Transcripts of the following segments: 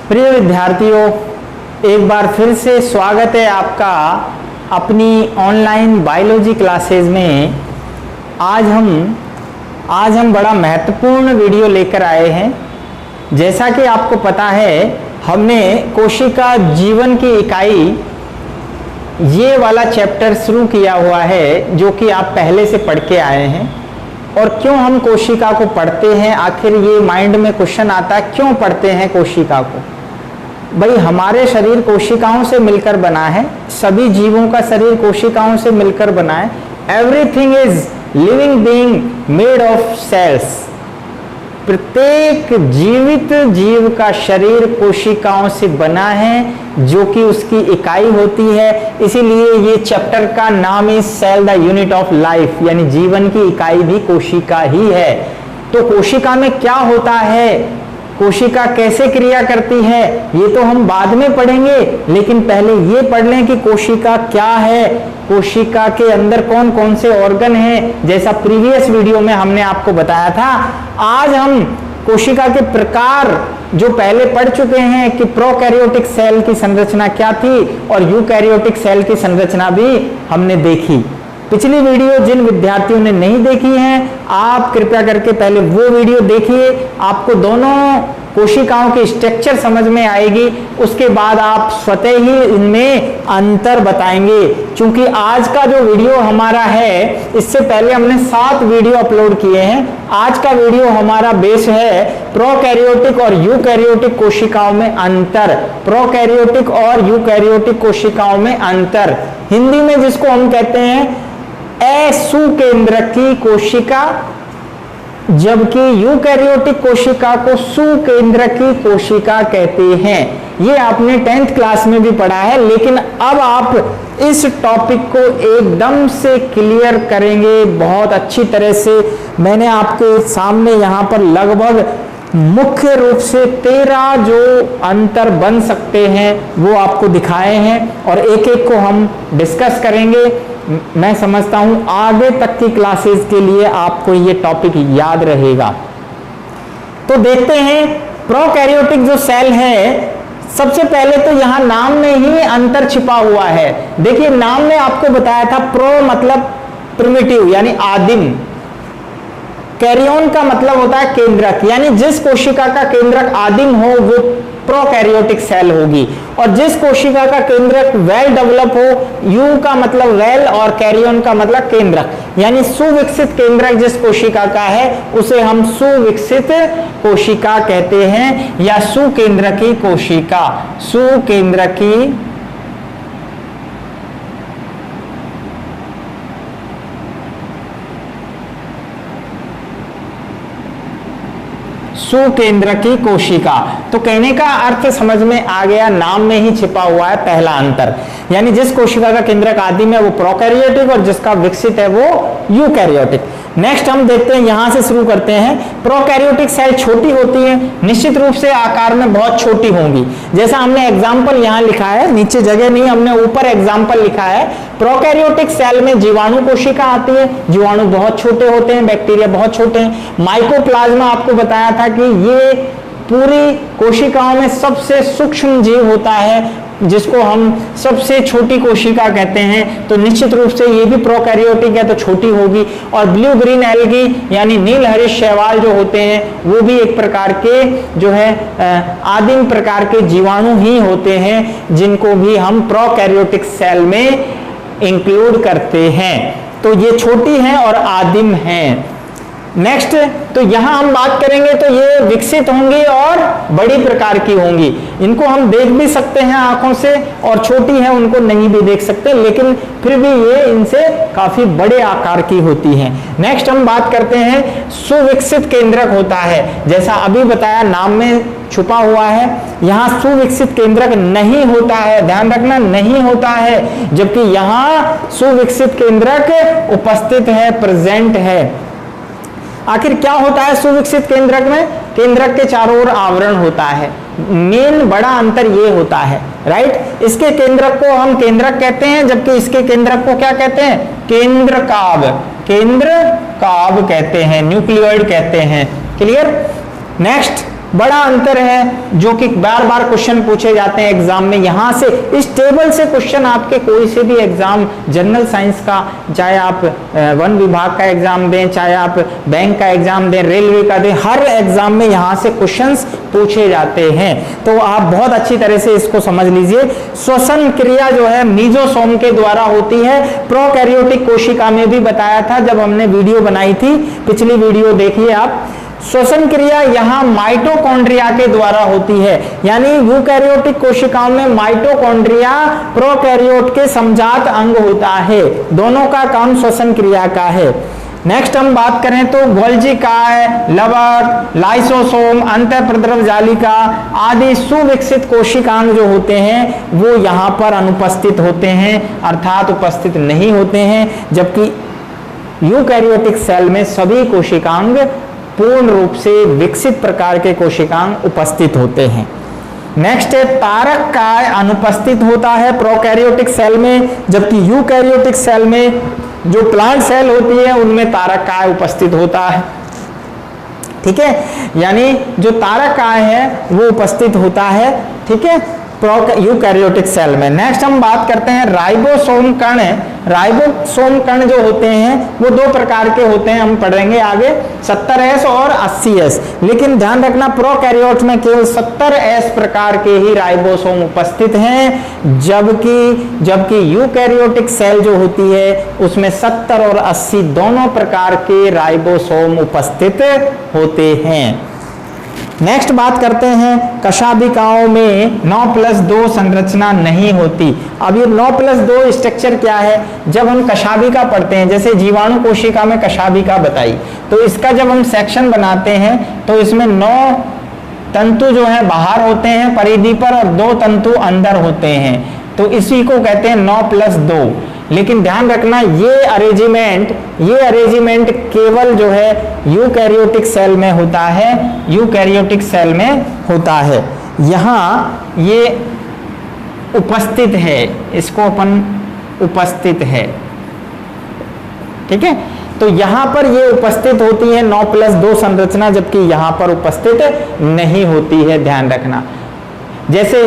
प्रिय विद्यार्थियों, एक बार फिर से स्वागत है आपका अपनी ऑनलाइन बायोलॉजी क्लासेस में। आज हम बड़ा महत्वपूर्ण वीडियो लेकर आए हैं। जैसा कि आपको पता है, हमने कोशिका जीवन की इकाई ये वाला चैप्टर शुरू किया हुआ है, जो कि आप पहले से पढ़ के आए हैं। और क्यों हम कोशिका को पढ़ते हैं, आखिर ये माइंड में क्वेश्चन आता है, क्यों पढ़ते हैं कोशिका को? भाई, हमारे शरीर कोशिकाओं से मिलकर बना है, सभी जीवों का शरीर कोशिकाओं से मिलकर बना है। Everything is living being made of cells. प्रत्येक जीवित जीव का शरीर कोशिकाओं से बना है, जो कि उसकी इकाई होती है। इसीलिए ये चैप्टर का नाम है cell the unit of life, यानी जीवन की इकाई भी कोशिका ही है। तो कोशिका में क्या होता है, कोशिका कैसे क्रिया करती है, ये तो हम बाद में पढ़ेंगे, लेकिन पहले ये पढ़ लें कि कोशिका क्या है, कोशिका के अंदर कौन कौन से ऑर्गन हैं। जैसा प्रीवियस वीडियो में हमने आपको बताया था, आज हम कोशिका के प्रकार जो पहले पढ़ चुके हैं कि प्रोकैरियोटिक सेल की संरचना क्या थी और यूकैरियोटिक सेल की संरचना भी हमने देखी। पिछली वीडियो जिन विद्यार्थियों ने नहीं देखी है, आप कृपया करके पहले वो वीडियो देखिए, आपको दोनों कोशिकाओं की स्ट्रक्चर समझ में आएगी। उसके बाद आप स्वतः ही इनमें अंतर बताएंगे। क्योंकि आज का जो वीडियो हमारा है, इससे पहले हमने 7 वीडियो अपलोड किए हैं। आज का वीडियो हमारा बेस है प्रोकैरियोटिक और यूकैरियोटिक कोशिकाओं में अंतर। प्रोकैरियोटिक और यूकैरियोटिक कोशिकाओं में अंतर, हिंदी में जिसको हम कहते हैं असुकेंद्रकी कोशिका, जबकि यूकैरियोटिक कोशिका को सुकेंद्रकी कोशिका कहते हैं। ये आपने 10th क्लास में भी पढ़ा है, लेकिन अब आप इस टॉपिक को एकदम से क्लियर करेंगे बहुत अच्छी तरह से। मैंने आपके सामने यहाँ पर लगभग मुख्य रूप से 13 जो अंतर बन सकते हैं वो आपको दिखाए हैं, और एक एक को हम डिस्कस करेंगे। मैं समझता हूं आगे तक की क्लासेस के लिए आपको ये टॉपिक याद रहेगा। तो देखते हैं प्रोकैरियोटिक जो सेल है, सबसे पहले तो यहां नाम में ही अंतर छिपा हुआ है। देखिए, नाम में आपको बताया था प्रो मतलब प्रिमिटिव यानी आदिम, कैरियन का मतलब होता है केंद्रक, यानी जिस कोशिका का केंद्रक आदिम हो वो प्रोकैरियोटिक सेल होगी, और जिस कोशिका का केंद्रक वेल डेवलप हो, यू का मतलब वेल और कैरियन का मतलब केंद्रक, यानी सुविकसित केंद्रक जिस कोशिका का है उसे हम सुविकसित कोशिका कहते हैं, या सुकेंद्रकी कोशिका। सुकेंद्रकी सुकेंद्रकी कोशिका। तो कहने का अर्थ समझ में आ गया, नाम में ही छिपा हुआ है पहला अंतर। यानी जिस कोशिका का केंद्रक आदिम है वो प्रोकैरियोटिक, और जिसका विकसित है वो यूकैरियोटिक। नेक्स्ट हम देखते हैं, यहां से शुरू करते हैं। प्रोकैरियोटिक सेल छोटी होती है, निश्चित रूप से आकार में बहुत छोटी होंगी। जैसा हमने एग्जाम्पल यहां लिखा है, नीचे जगह नहीं, हमने ऊपर एग्जाम्पल लिखा है। प्रोकैरियोटिक सेल में जीवाणु कोशिका आती है, जीवाणु बहुत छोटे होते हैं, बैक्टीरिया बहुत छोटे हैं। माइकोप्लाज्मा आपको बताया था कि ये पूरी कोशिकाओं में सबसे सूक्ष्म जीव होता है, जिसको हम सबसे छोटी कोशिका कहते हैं। तो निश्चित रूप से ये भी प्रोकैरियोटिक है, तो छोटी होगी। और ब्लू ग्रीन एल्गी यानी नील हरित शैवाल जो होते हैं, वो भी एक प्रकार के जो है आदिम प्रकार के जीवाणु ही होते हैं, जिनको भी हम प्रोकैरियोटिक सेल में इंक्लूड करते हैं। तो ये छोटी हैं और आदिम हैं। नेक्स्ट, तो यहां हम बात करेंगे तो ये विकसित होंगी और बड़ी प्रकार की होंगी। इनको हम देख भी सकते हैं आंखों से, और छोटी है उनको नहीं भी देख सकते, लेकिन फिर भी ये इनसे काफी बड़े आकार की होती हैं। नेक्स्ट हम बात करते हैं सुविकसित केंद्रक होता है, जैसा अभी बताया नाम में छुपा हुआ है। यहां सुविकसित केंद्रक नहीं होता है, ध्यान रखना, नहीं होता है, जबकि यहां सुविकसित केंद्रक उपस्थित है, प्रेजेंट है। आखिर क्या होता है सुविकसित केंद्रक में? केंद्रक के चारों ओर आवरण होता है। मेन बड़ा अंतर ये होता है, राइट। इसके केंद्रक को हम केंद्रक कहते हैं, जबकि इसके केंद्रक को क्या कहते हैं? केंद्रकाभ। केंद्रकाभ कहते हैं, न्यूक्लियोइड कहते हैं। क्लियर? नेक्स्ट बड़ा अंतर है जो कि बार बार क्वेश्चन पूछे जाते हैं एग्जाम में। यहां से इस टेबल से क्वेश्चन आपके कोई से भी एग्जाम, जनरल साइंस का, चाहे आप वन विभाग का एग्जाम दें, चाहे आप बैंक का एग्जाम दें, रेलवे का दें, हर एग्जाम में यहां से क्वेश्चंस पूछे जाते हैं। तो आप बहुत अच्छी तरह से इसको समझ लीजिए। श्वसन क्रिया जो है मीजोसोम के द्वारा होती है। प्रोकैरियोटिक कोशिका में भी बताया था जब हमने वीडियो बनाई थी, पिछली वीडियो देखिए आप। श्वसन क्रिया यहां माइटोकॉन्ड्रिया के द्वारा होती है, यानी यूकैरियोटिक कोशिकाओं में माइटोकॉन्ड्रिया प्रोकैरियोट के समजात अंग होता है। दोनों का काम श्वसन क्रिया का है। नेक्स्ट हम बात करें तो गोल्जी काय, लवक, लाइसोसोम, अंतःप्रद्रव जालिका आदि सुविकसित कोशिकांग जो होते हैं वो यहाँ पर अनुपस्थित होते हैं, अर्थात उपस्थित नहीं होते हैं, जबकि यूकैरियोटिक सेल में सभी कोशिकांग पूर्ण रूप से विकसित प्रकार के कोशिकांग उपस्थित होते हैं। नेक्स्ट है तारक काय अनुपस्थित होता है प्रोकैरियोटिक सेल में, जबकि यूकैरियोटिक सेल में जो प्लांट सेल होती है उनमें तारक काय उपस्थित होता है। ठीक है, यानी जो तारक काय है वो उपस्थित होता है, ठीक है, यूकैरियोटिक सेल में। नेक्स्ट हम बात करते हैं राइबोसोम कण। राइबोसोम कण जो होते हैं वो दो प्रकार के होते हैं, हम पढ़ेंगे आगे, 70S और 80S। लेकिन ध्यान रखना प्रोकैरियोट में केवल 70S प्रकार के ही राइबोसोम उपस्थित हैं, जबकि यूकैरियोटिक सेल जो होती है उसमें 70 और 80 दोनों प्रकार के राइबोसोम उपस्थित होते हैं। नेक्स्ट बात करते हैं कशाभिकाओं में 9+2 संरचना नहीं होती। अब ये 9+2 स्ट्रक्चर क्या है? जब हम कशाभिका पढ़ते हैं, जैसे जीवाणु कोशिका में कशाभिका बताई, तो इसका जब हम सेक्शन बनाते हैं तो इसमें 9 तंतु जो है बाहर होते हैं परिधि पर और 2 तंतु अंदर होते हैं, तो इसी को कहते हैं 9+2। लेकिन ध्यान रखना ये अरेंजमेंट केवल जो है यूकैरियोटिक सेल में होता है, यूकैरियोटिक सेल में होता है। यहाँ ये उपस्थित है, इसको अपन उपस्थित है, ठीक है, तो यहां पर ये उपस्थित होती है 9+2 संरचना, जबकि यहां पर उपस्थित नहीं होती है, ध्यान रखना। जैसे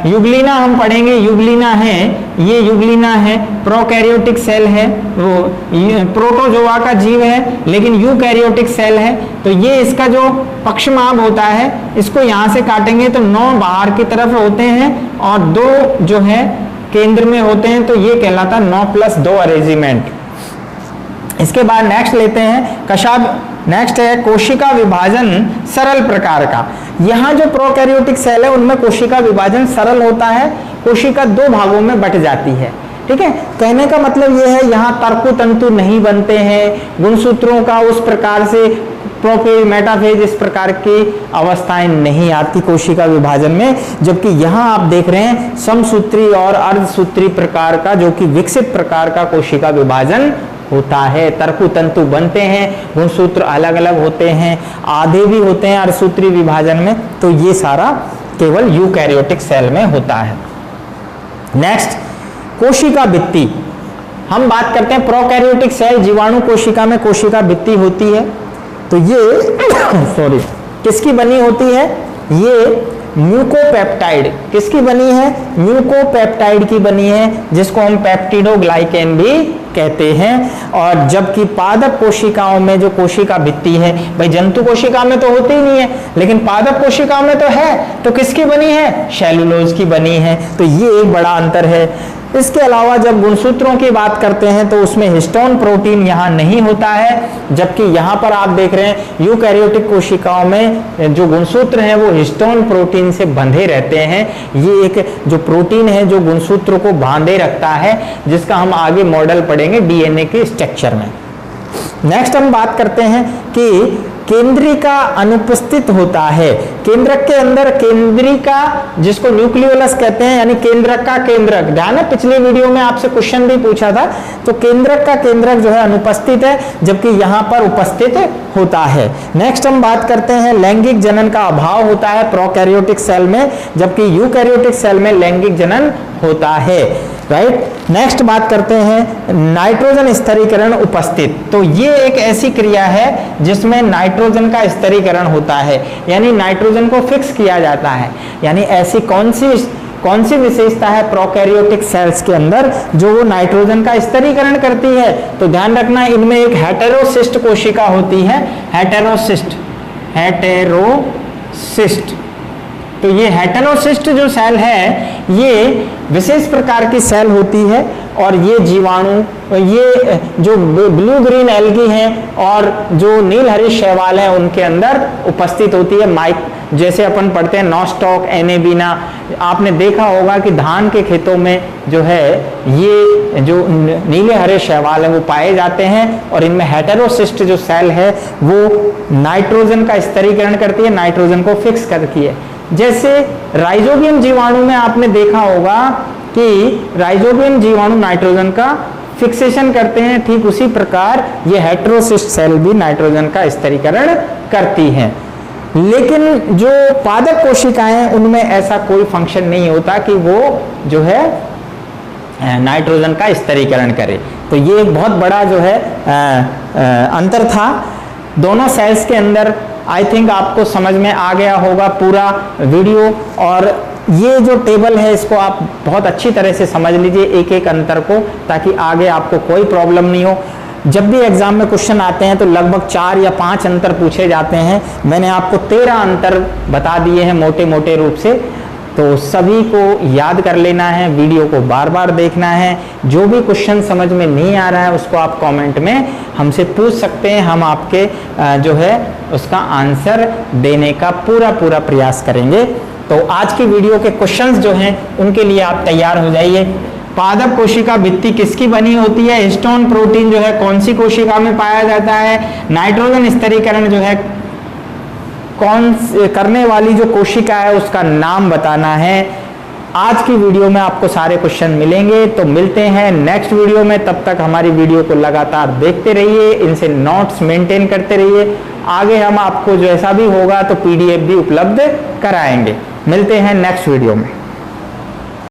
युग्लिना हम पढ़ेंगे, युग्लिना है, ये युग्लिना है, प्रोकैरियोटिक सेल है, वो प्रोटोजोआ का जीव है, लेकिन यूकैरियोटिक सेल है, तो ये इसका जो पक्षमाभ होता है इसको यहां से काटेंगे तो 9 बाहर की तरफ होते हैं और 2 जो है केंद्र में होते हैं, तो ये कहलाता 9+2 अरेंजमेंट। इसके बाद नेक्स्ट लेते हैं नेक्स्ट है कोशिका विभाजन सरल प्रकार का। यहाँ जो प्रोकैरियोटिक सेल है उनमें कोशिका विभाजन सरल होता है, कोशिका 2 भागों में बट जाती है, ठीक है। कहने का मतलब यह है यहाँ तर्कु तंतु नहीं बनते हैं, गुणसूत्रों का उस प्रकार से प्रोफेज मेटाफेज इस प्रकार की अवस्थाएं नहीं आती कोशिका विभाजन में, जबकि यहाँ आप देख रहे हैं समसूत्री और अर्धसूत्री प्रकार का जो कि विकसित प्रकार का कोशिका विभाजन होता है। तर्कु तंतु बनते हैं, गुणसूत्र अलग अलग होते हैं, आधे भी होते हैं अर्धसूत्री विभाजन में, तो ये सारा केवल यूकैरियोटिक सेल में होता है। नेक्स्ट कोशिका भित्ति, हम बात करते हैं प्रोकैरियोटिक सेल जीवाणु कोशिका में कोशिका भित्ति होती है, तो ये किसकी बनी होती है? ये म्यूकोपेप्टाइड किसकी बनी है? म्यूकोपेप्टाइड की बनी है, जिसको हम पेप्टिडोग्लाइकेन भी कहते हैं। और जबकि पादप कोशिकाओं में जो कोशिका भित्ति है, भाई जंतु कोशिका में तो होती ही नहीं है, लेकिन पादप कोशिकाओं में तो है, तो किसकी बनी है? सेलुलोज की बनी है, तो ये एक बड़ा अंतर है। इसके अलावा जब गुणसूत्रों की बात करते हैं तो उसमें हिस्टोन प्रोटीन यहाँ नहीं होता है, जबकि यहाँ पर आप देख रहे हैं यूकैरियोटिक कोशिकाओं में जो गुणसूत्र हैं वो हिस्टोन प्रोटीन से बंधे रहते हैं। ये एक जो प्रोटीन है जो गुणसूत्र को बांधे रखता है, जिसका हम आगे मॉडल पढ़ेंगे डीएनए के स्ट्रक्चर में। नेक्स्ट हम बात करते हैं कि केंद्रिका अनुपस्थित होता है। केंद्रक के अंदर केंद्रिका जिसको न्यूक्लियोलस कहते हैं, यानी केंद्रक का केंद्रक, ध्यान है पिछले वीडियो में आपसे क्वेश्चन भी पूछा था, तो केंद्रक का केंद्रक जो है अनुपस्थित है, जबकि यहाँ पर उपस्थित होता है। नेक्स्ट हम बात करते हैं लैंगिक जनन का अभाव होता है प्रोकैरियोटिक सेल में, जबकि यूकैरियोटिक सेल में लैंगिक जनन होता है, राइट। नेक्स्ट बात करते हैं नाइट्रोजन स्तरीकरण उपस्थित। तो ये एक ऐसी क्रिया है जिसमें नाइट्रोजन का स्तरीकरण होता है, यानी नाइट्रोजन को फिक्स किया जाता है। यानी ऐसी कौन सी विशेषता है प्रोकैरियोटिक सेल्स के अंदर जो वो नाइट्रोजन का स्तरीकरण करती है? तो ध्यान रखना, इनमें एक हेटेरोसिस्ट कोशिका होती है। हेटेरोसिस्ट तो ये हेटेरोसिस्ट जो सेल है ये विशेष प्रकार की सेल होती है, और ये जीवाणु, ये जो ब्लू ग्रीन एल्गी हैं और जो नील हरे शैवाल हैं उनके अंदर उपस्थित होती है। जैसे अपन पढ़ते हैं नॉस्टॉक, एनेबिना, आपने देखा होगा कि धान के खेतों में जो है ये जो नीले हरे शैवाल हैं वो पाए जाते हैं, और इनमें हेटेरोसिस्ट जो सेल है वो नाइट्रोजन का स्तरीकरण करती है, नाइट्रोजन को फिक्स करती है। जैसे राइजोबियम जीवाणु में आपने देखा होगा कि राइजोबियम जीवाणु नाइट्रोजन का फिक्सेशन करते हैं, ठीक उसी प्रकार ये हेटेरोसिस्ट सेल भी नाइट्रोजन का स्तरीकरण करती हैं। लेकिन जो पादप कोशिकाएं उनमें ऐसा कोई फंक्शन नहीं होता कि वो जो है नाइट्रोजन का स्तरीकरण करे। तो ये एक बहुत बड़ा जो है अंतर था दोनों सेल्स के अंदर। आई थिंक आपको समझ में आ गया होगा पूरा वीडियो, और ये जो टेबल है इसको आप बहुत अच्छी तरह से समझ लीजिए एक एक अंतर को, ताकि आगे आपको कोई प्रॉब्लम नहीं हो। जब भी एग्जाम में क्वेश्चन आते हैं तो लगभग 4 या 5 अंतर पूछे जाते हैं। मैंने आपको 13 अंतर बता दिए हैं मोटे मोटे रूप से, तो सभी को याद कर लेना है, वीडियो को बार बार देखना है। जो भी क्वेश्चन समझ में नहीं आ रहा है उसको आप कमेंट में हमसे पूछ सकते हैं, हम आपके जो है उसका आंसर देने का पूरा प्रयास करेंगे। तो आज की वीडियो के क्वेश्चंस जो हैं उनके लिए आप तैयार हो जाइए। पादप कोशिका भित्ति किसकी बनी होती है? हिस्टोन प्रोटीन जो है कौन सी कोशिका में पाया जाता है? नाइट्रोजन स्तरीकरण जो है कौन करने वाली जो कोशिका है उसका नाम बताना है। आज की वीडियो में आपको सारे क्वेश्चन मिलेंगे। तो मिलते हैं नेक्स्ट वीडियो में, तब तक हमारी वीडियो को लगातार देखते रहिए, इनसे नोट्स मेंटेन करते रहिए। आगे हम आपको जैसा भी होगा तो PDF भी उपलब्ध कराएंगे। मिलते हैं नेक्स्ट वीडियो में।